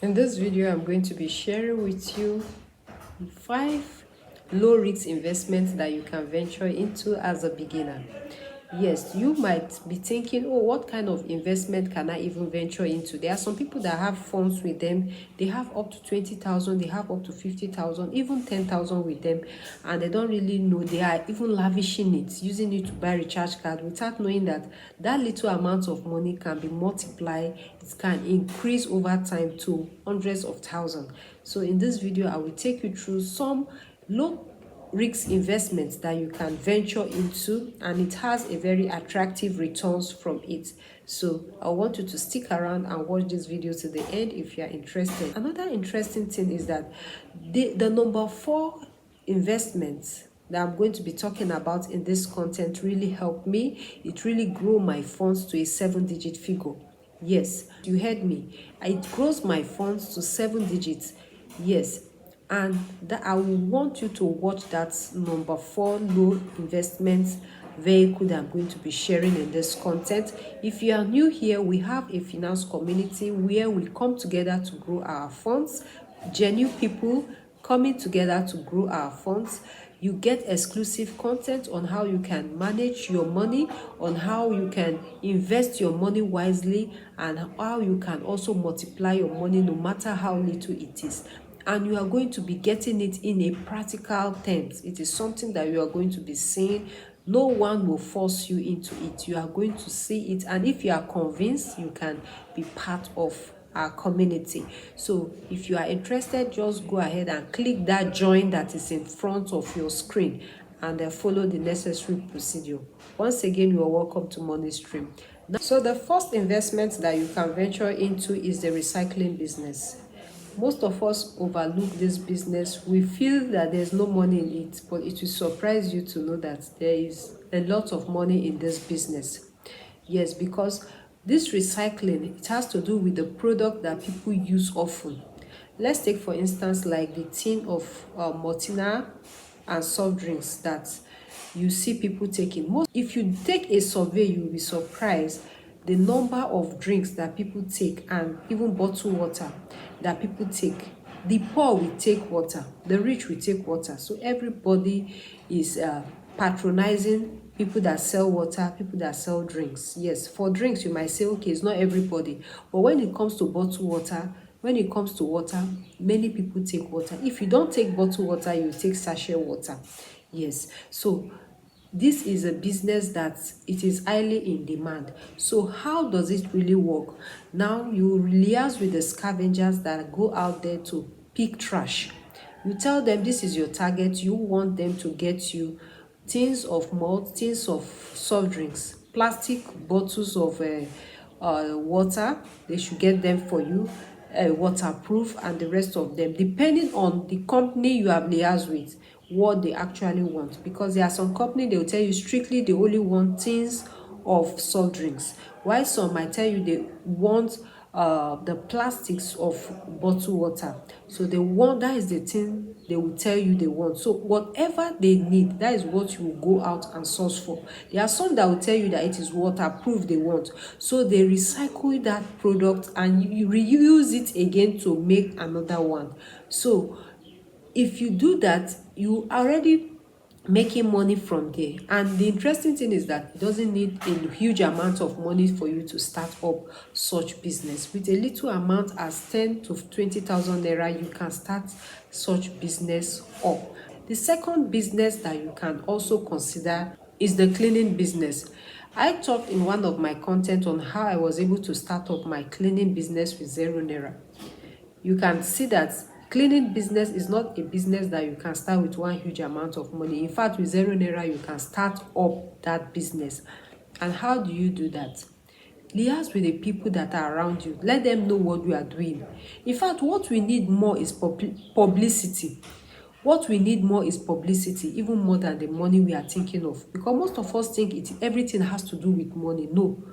In this video, I'm going to be sharing with you 5 low-risk investments that you can venture into as a beginner. Yes, you might be thinking, oh, what kind of investment can I even venture into? There are some people that have funds with them. They have up to 20,000, they have up to 50,000, even 10,000 with them, and they don't really know. They are even lavishing it, using it to buy recharge card without knowing that that little amount of money can be multiplied. It can increase over time to hundreds of thousands. So in this video, I will take you through some low risk investments that you can venture into, and it has a very attractive returns from it. So I want you to stick around and watch this video to the end if you are interested. Another interesting thing is that the number 4 investments that I'm going to be talking about in this content really helped me. It really grew my funds to a 7-digit figure. Yes, you heard me. It grows my funds to 7 digits. Yes, and that I will want you to watch that number 4 low investment vehicle that I'm going to be sharing in this content. If you are new here, we have a finance community where we come together to grow our funds. Genuine people coming together to grow our funds. You get exclusive content on how you can manage your money, on how you can invest your money wisely, and how you can also multiply your money no matter how little it is. And you are going to be getting it in a practical terms. It is something that you are going to be seeing. No one will force you into it. You are going to see it, and if you are convinced, you can be part of our community. So if you are interested, just go ahead and click that join that is in front of your screen, and then follow the necessary procedure. Once again, you are welcome to Money Stream. So the first investment that you can venture into is the recycling business. Most of us overlook this business. We feel that there's no money in it, but it will surprise you to know that there is a lot of money in this business. Yes, because this recycling, it has to do with the product that people use often. Let's take for instance like the tin of Mortina and soft drinks that you see people taking. If you take a survey, you'll be surprised the number of drinks that people take, and even bottled water that people take. The poor will take water, the rich will take water. So everybody is patronizing people that sell water, people that sell drinks. Yes, for drinks you might say, okay, it's not everybody, but when it comes to bottled water, when it comes to water, many people take water. If you don't take bottled water, you take sachet water. Yes, so this is a business that it is highly in demand. So how does it really work? Now you liaise with the scavengers that go out there to pick trash. You tell them this is your target. You want them to get you tins of malt, tins of soft drinks, plastic bottles of water. They should get them for you, waterproof, and the rest of them, depending on the company you have liaised with, what they actually want. Because there are some company, they will tell you strictly they only want tins of soft drinks, while some might tell you they want the plastics of bottled water. So they want, that is the thing they will tell you they want. So whatever they need, that is what you will go out and source for. There are some that will tell you that it is waterproof they want, so they recycle that product and you reuse it again to make another one. So if you do that, you are already making money from there. And the interesting thing is that it doesn't need a huge amount of money for you to start up such business. With a little amount as 10 to 20,000 naira, you can start such business up. The second business that you can also consider is the cleaning business. I talked in one of my content on how I was able to start up my cleaning business with 0 naira. You can see that cleaning business is not a business that you can start with one huge amount of money. In fact, with 0 naira, you can start up that business. And how do you do that? Liaise with the people that are around you. Let them know what you are doing. In fact, what we need more is publicity. What we need more is publicity, even more than the money we are thinking of. Because most of us think everything has to do with money. No,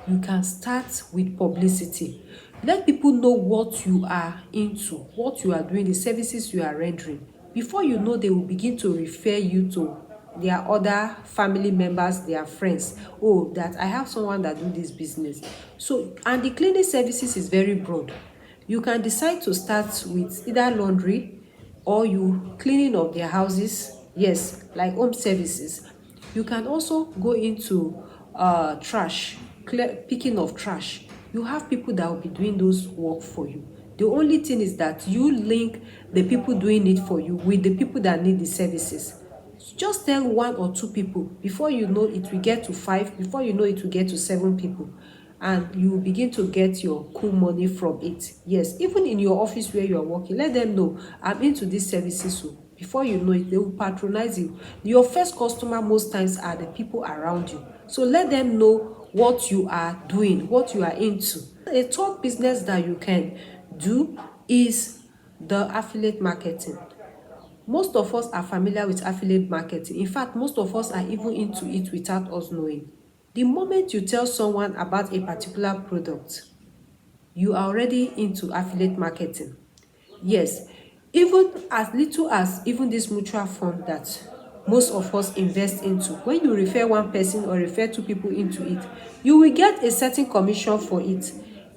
you can start with publicity. Let people know what you are into, what you are doing, the services you are rendering. Before you know, they will begin to refer you to their other family members, their friends. Oh, that I have someone that do this business. So, and the cleaning services is very broad. You can decide to start with either laundry or you cleaning of their houses, yes, like home services. You can also go into trash, picking of trash. You have people that will be doing those work for you. The only thing is that you link the people doing it for you with the people that need the services. Just tell 1 or 2 people, before you know it will get to 5, before you know it will get to 7 people, and you will begin to get your cool money from it. Yes, even in your office where you are working, let them know, I'm into these services. So before you know it, they will patronize you. Your first customer most times are the people around you, so let them know what you are doing, what you are into. A third business that you can do is the affiliate marketing. Most of us are familiar with affiliate marketing. In fact, most of us are even into it without us knowing. The moment you tell someone about a particular product, you are already into affiliate marketing. Yes, even as little as even this mutual fund that most of us invest into, when you refer 1 person or refer 2 people into it, you will get a certain commission for it.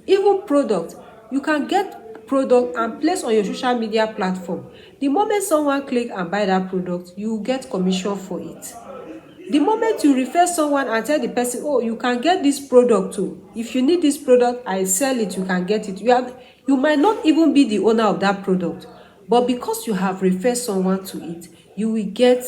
Even product, you can get product and place on your social media platform. The moment someone click and buy that product, you get commission for it. The moment you refer someone and tell the person, oh, you can get this product too, if you need this product, I sell it, you can get it. You might not even be the owner of that product, but because you have referred someone to it, you will get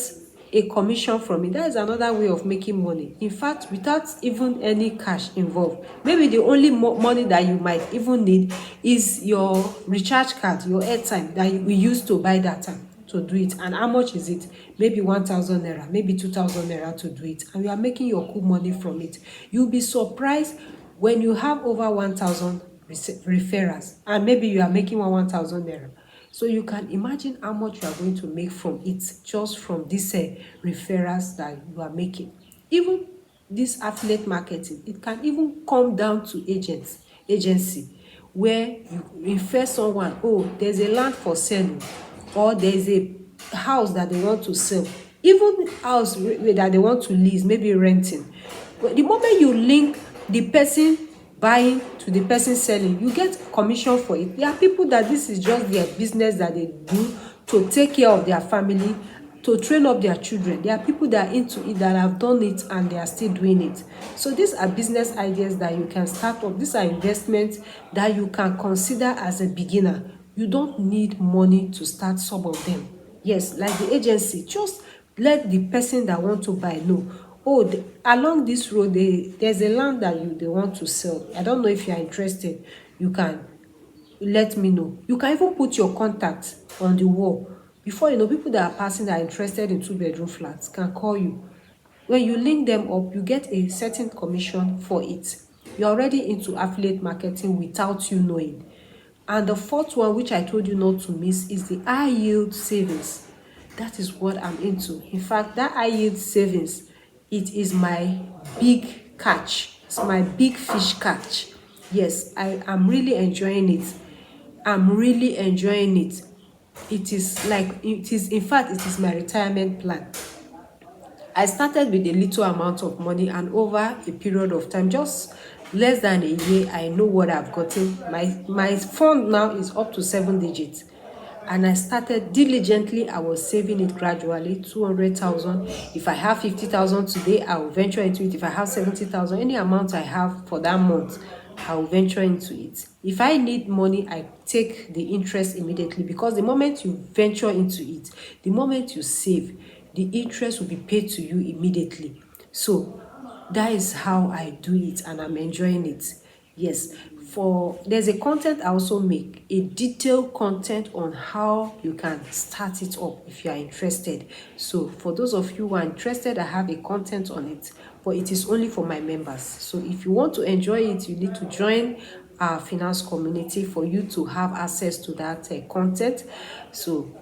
a commission from it. That is another way of making money, in fact, without even any cash involved. Maybe the only money that you might even need is your recharge card, your airtime that we use to buy data to do it. And how much is it? Maybe 1,000 naira, maybe 2,000 naira to do it, and you are making your cool money from it. You'll be surprised when you have over 1,000 referrals, and maybe you are making 1,000 naira. So you can imagine how much you are going to make from it, just from these referrals that you are making. Even this affiliate marketing, it can even come down to agency, where you refer someone, oh, there's a land for sale, or there's a house that they want to sell, even house that they want to lease, maybe renting. But the moment you link the person buying to the person selling, you get commission for it. There are people that this is just their business that they do to take care of their family, to train up their children. There are people that are into it, that have done it, and they are still doing it. So these are business ideas that you can start up. These are investments that you can consider as a beginner. You don't need money to start some of them. Yes, like the agency, just let the person that want to buy know, oh, along this road there's a land that they want to sell. I don't know if you are interested. You can let me know. You can even put your contact on the wall. Before you know, people that are passing that are interested in 2-bedroom flats can call you. When you link them up, you get a certain commission for it. You're already into affiliate marketing without you knowing. And the fourth one, which I told you not to miss, is the high yield savings. That is what I'm into. In fact, that high yield savings, it is my big catch. It's my big fish catch. Yes, I am really enjoying it. I'm really enjoying it. It is in fact, it is my retirement plan. I started with a little amount of money, and over a period of time, just less than a year, I know what I've gotten. My fund now is up to 7 digits. And I started diligently. I was saving it gradually, 200,000. If I have 50,000 today, I will venture into it. If I have 70,000, any amount I have for that month, I will venture into it. If I need money, I take the interest immediately, because the moment you venture into it, the moment you save, the interest will be paid to you immediately. So that is how I do it, and I'm enjoying it. Yes, there's a content I also make, a detailed content on how you can start it up if you are interested. So for those of you who are interested, I have a content on it, but it is only for my members. So if you want to enjoy it, you need to join our finance community for you to have access to that content. So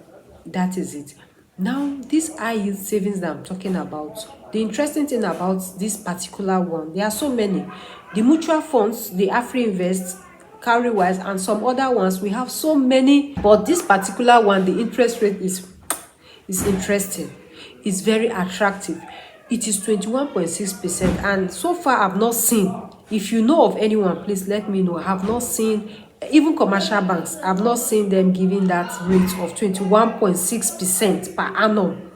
that is it. Now, this high yield savings that I'm talking about, the interesting thing about this particular one, there are so many. The mutual funds, the AfriInvest, Cowrywise, and some other ones, we have so many. But this particular one, the interest rate is interesting. It's very attractive. It is 21.6%, and so far I've not seen. If you know of anyone, please let me know. I have not seen Even commercial banks, I've not seen them giving that rate of 21.6% per annum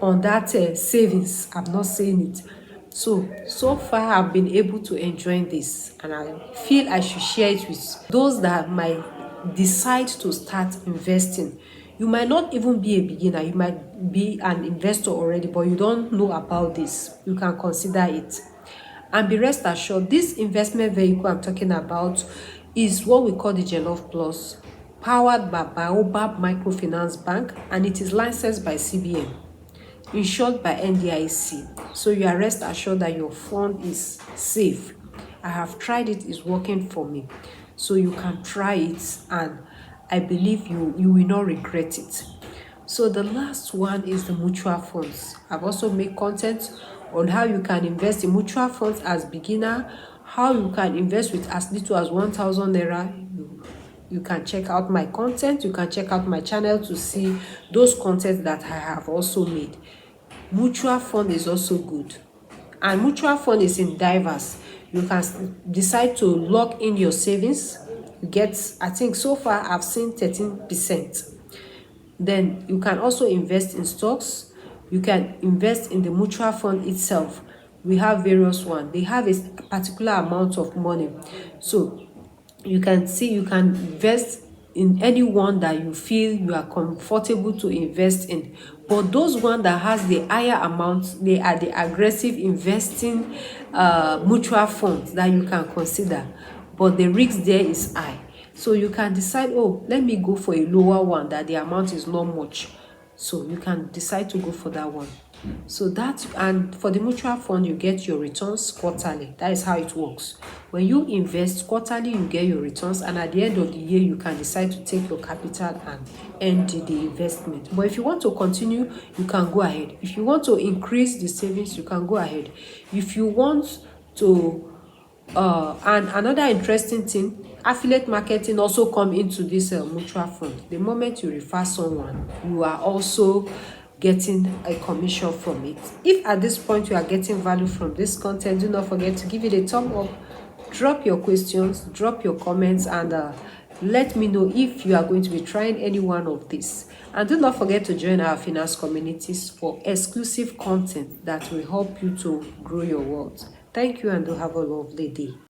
on that savings. I've not seen it. So far I've been able to enjoy this, and I feel I should share it with those that might decide to start investing. You might not even be a beginner, you might be an investor already, but you don't know about this. You can consider it. And be rest assured, this investment vehicle I'm talking about is what we call the Jollof Plus, powered by Baobab Microfinance Bank, and it is licensed by CBN, insured by NDIC. So you are rest assured that your fund is safe. I have tried it, it's working for me. So you can try it, and I believe you will not regret it. So the last one is the mutual funds. I've also made content on how you can invest in mutual funds as beginner, how you can invest with as little as 1,000 naira. You can check out my content. You can check out my channel to see those contents that I have also made. Mutual fund is also good, and mutual fund is in diverse. You can decide to lock in your savings. You get, I think so far I've seen 13%. Then you can also invest in stocks. You can invest in the mutual fund itself. We have various ones. They have a particular amount of money. So you can invest in any one that you feel you are comfortable to invest in. But those one that has the higher amount, they are the aggressive investing mutual funds that you can consider. But the risk there is high. So you can decide, oh, let me go for a lower one that the amount is not much. So you can decide to go for that one. So that, and for the mutual fund, you get your returns quarterly. That is how it works. When you invest quarterly, you get your returns, and at the end of the year, you can decide to take your capital and end the investment. But if you want to continue, you can go ahead. If you want to increase the savings, you can go ahead. If you want to and another interesting thing, affiliate marketing also come into this mutual fund. The moment you refer someone, you are also getting a commission from it. If at this point you are getting value from this content, do not forget to give it a thumb up, drop your questions, drop your comments, and let me know if you are going to be trying any one of these. And do not forget to join our finance communities for exclusive content that will help you to grow your wealth. Thank you, and do have a lovely day.